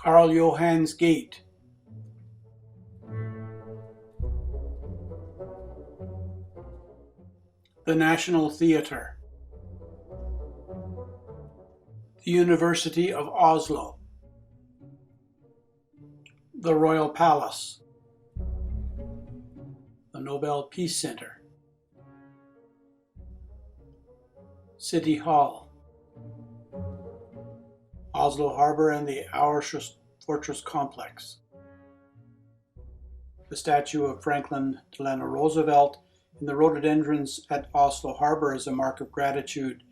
Karl Johans Gate, the National Theatre, the University of Oslo, the Royal Palace, the Nobel Peace Center, City Hall, Oslo Harbor and the Aurshus Fortress Complex, the statue of Franklin Delano Roosevelt in the rhododendrons at Oslo Harbor as a mark of gratitude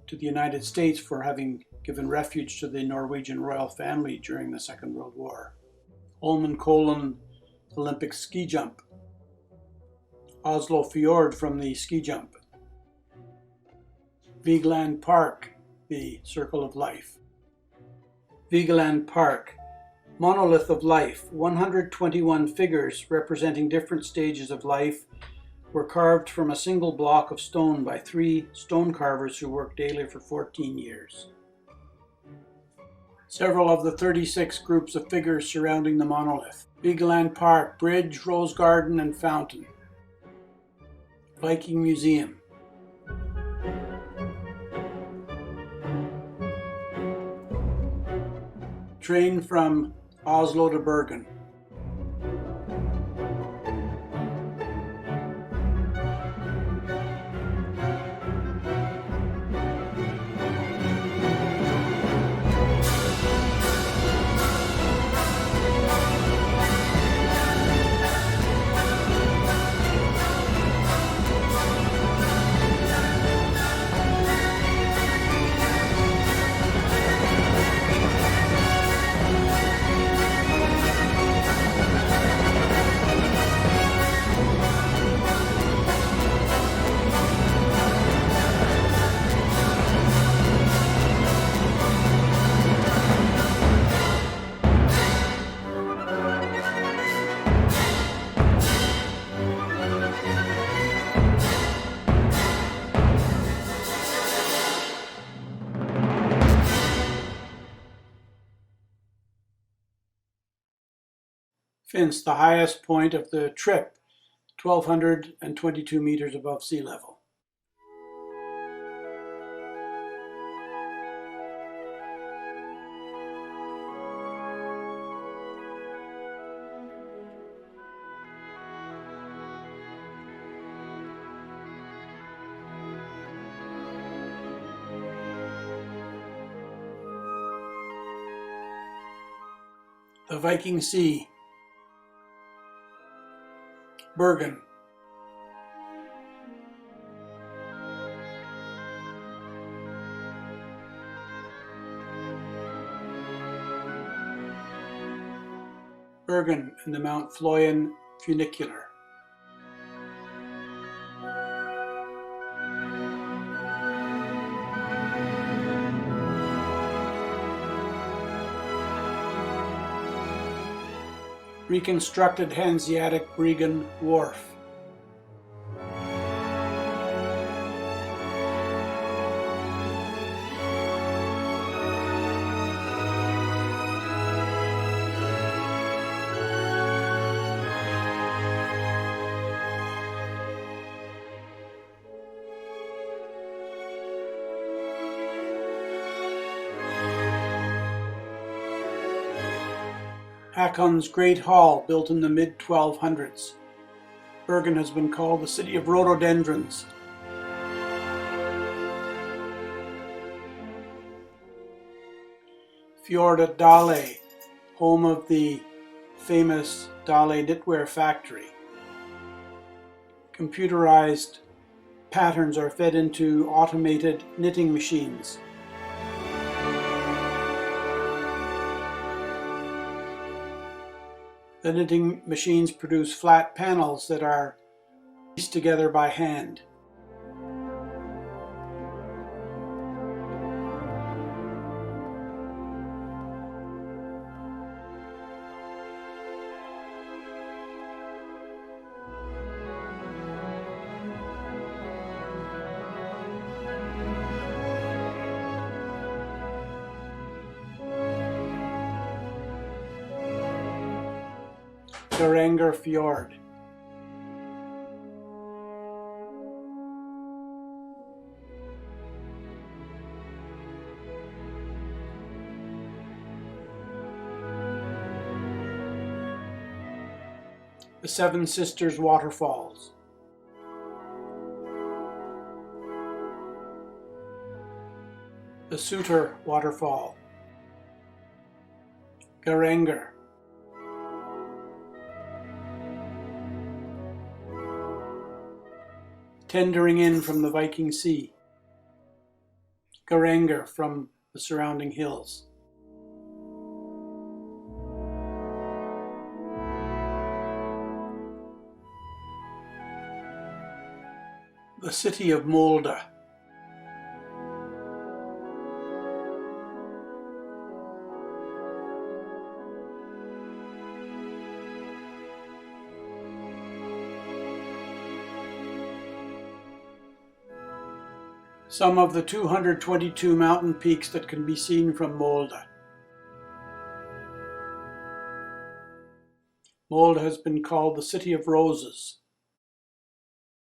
to the United States for having given refuge to the Norwegian royal family during the Second World War. Holmenkollen Olympic ski jump, Oslo Fjord from the ski jump, Vigeland Park, the Circle of Life. Vigeland Park, monolith of life, 121 figures representing different stages of life were carved from a single block of stone by 3 stone carvers who worked daily for 14 years. Several of the 36 groups of figures surrounding the monolith. Vigeland Park, bridge, rose garden, and fountain. Viking Museum. Train from Oslo to Bergen. Finns, the highest point of the trip, 1,222 meters above sea level. The Viking Sea, Bergen. Bergen and the Mount Floyen funicular. Reconstructed Hanseatic Bergen Wharf. Hakon's Great Hall, built in the mid-1200s. Bergen has been called the city of rhododendrons. Fjord at Dale, home of the famous Dale knitwear factory. Computerized patterns are fed into automated knitting machines. The knitting machines produce flat panels that are pieced together by hand. Geiranger Fjord. The Seven Sisters Waterfalls. The Suter Waterfall. Geiranger. Tendering in from the Viking Sea. Geiranger from the surrounding hills. The city of Molde. Some of the 222 mountain peaks that can be seen from Molde. Molde has been called the City of Roses.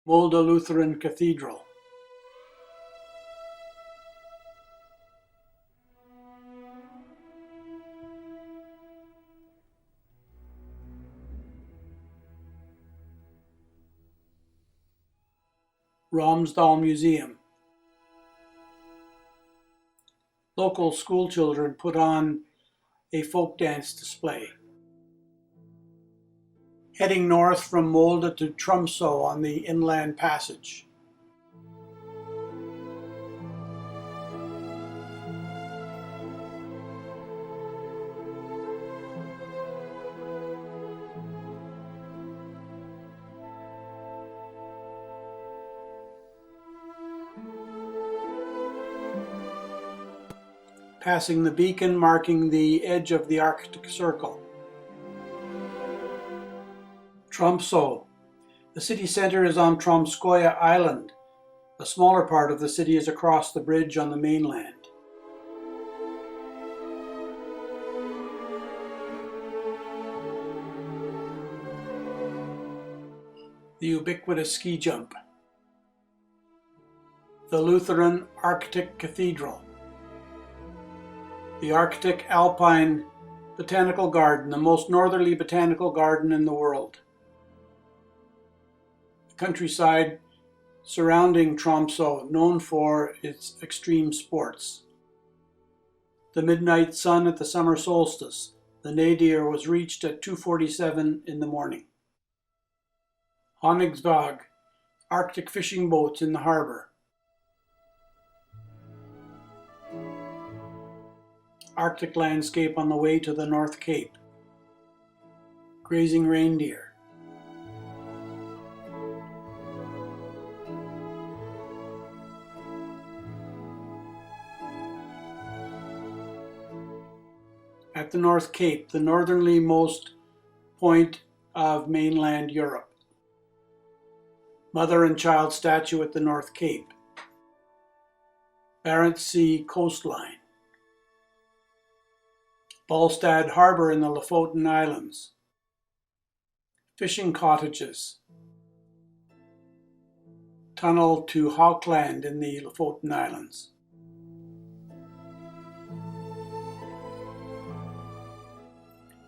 Molde Lutheran Cathedral. Romsdal Museum. Local school children put on a folk dance display. Heading north from Molde to Tromso on the inland passage. Passing the beacon marking the edge of the Arctic Circle. Tromso. The city center is on Tromskoye Island. A smaller part of the city is across the bridge on the mainland. The ubiquitous ski jump. The Lutheran Arctic Cathedral. The Arctic Alpine Botanical Garden, the most northerly botanical garden in the world. The countryside surrounding Tromso, known for its extreme sports. The midnight sun at the summer solstice. The nadir was reached at 2:47 in the morning. Honningsvåg, Arctic fishing boats in the harbor. Arctic landscape on the way to the North Cape. Grazing reindeer. At the North Cape, the northernlymost point of mainland Europe. Mother and child statue at the North Cape. Barents Sea coastline. Ballstad Harbour in the Lofoten Islands. Fishing cottages. Tunnel to Hawkland in the Lofoten Islands.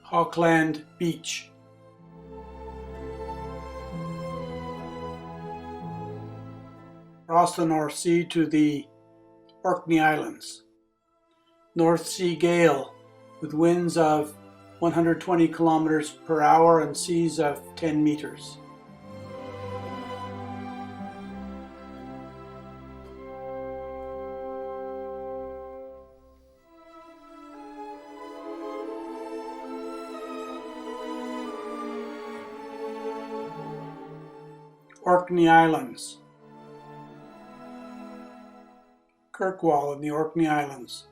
Hawkland Beach. Across the North Sea to the Orkney Islands. North Sea gale with winds of 120 kilometers per hour and seas of 10 meters. Orkney Islands. Kirkwall in the Orkney Islands.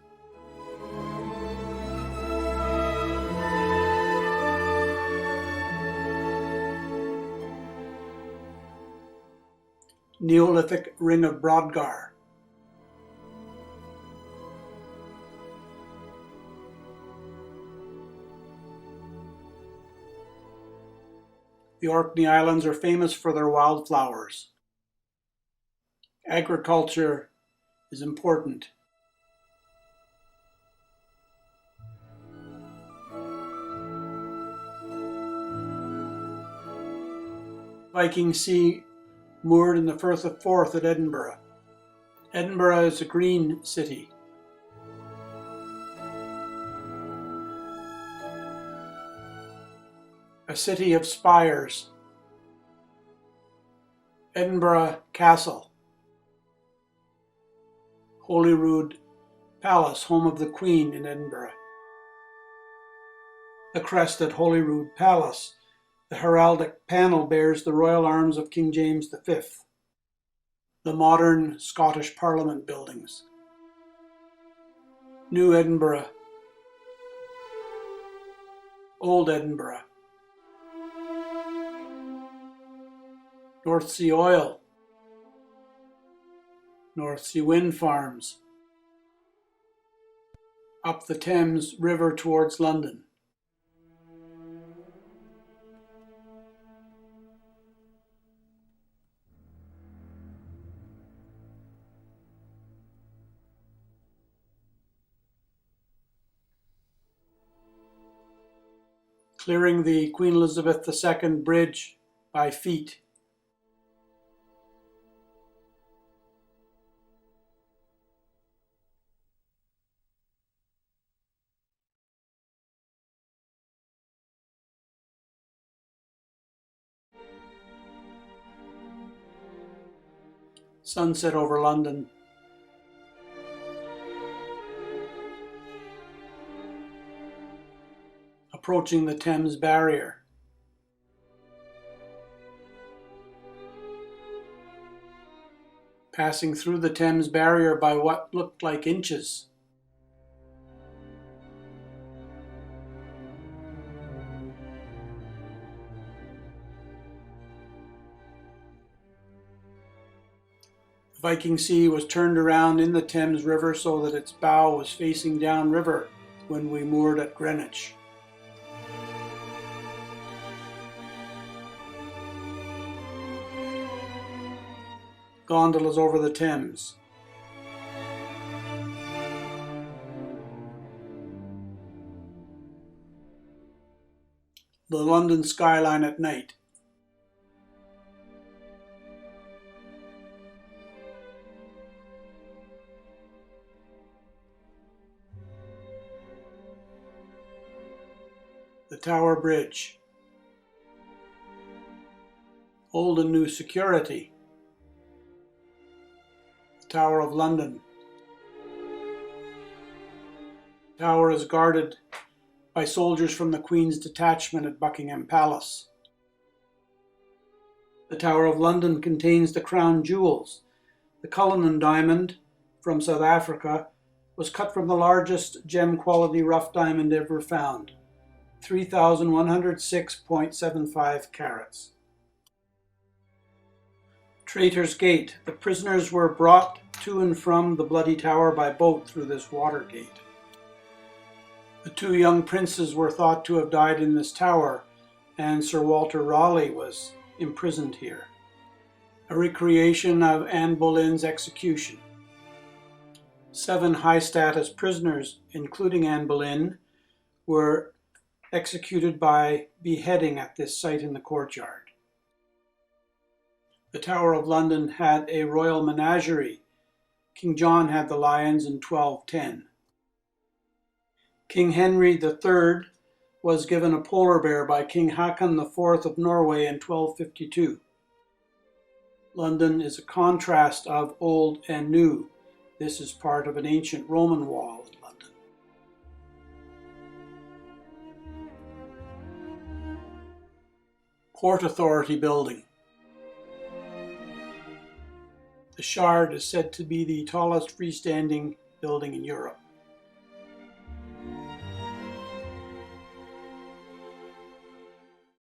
Neolithic Ring of Brodgar. The Orkney Islands are famous for their wildflowers. Agriculture is important. Viking Sea moored in the Firth of Forth at Edinburgh. Edinburgh is a green city. A city of spires. Edinburgh Castle. Holyrood Palace, home of the Queen in Edinburgh. The crest at Holyrood Palace. The heraldic panel bears the royal arms of King James V. The modern Scottish Parliament buildings. New Edinburgh. Old Edinburgh. North Sea oil. North Sea wind farms. Up the Thames River towards London. Clearing the Queen Elizabeth II Bridge by feet. Sunset over London. Approaching the Thames Barrier. Passing through the Thames Barrier by what looked like inches. The Viking Sea was turned around in the Thames River so that its bow was facing downriver when we moored at Greenwich. Gondolas over the Thames. The London skyline at night. The Tower Bridge. Old and new security. Tower of London. The tower is guarded by soldiers from the Queen's detachment at Buckingham Palace. The Tower of London contains the crown jewels. The Cullinan diamond from South Africa was cut from the largest gem quality rough diamond ever found, 3,106.75 carats. Traitor's Gate. The prisoners were brought to and from the Bloody Tower by boat through this water gate. The two young princes were thought to have died in this tower, and Sir Walter Raleigh was imprisoned here. A recreation of Anne Boleyn's execution. 7 high-status prisoners, including Anne Boleyn, were executed by beheading at this site in the courtyard. The Tower of London had a royal menagerie. King John had the lions in 1210. King Henry III was given a polar bear by King Haakon IV of Norway in 1252. London is a contrast of old and new. This is part of an ancient Roman wall in London. Port Authority building. The Shard is said to be the tallest freestanding building in Europe.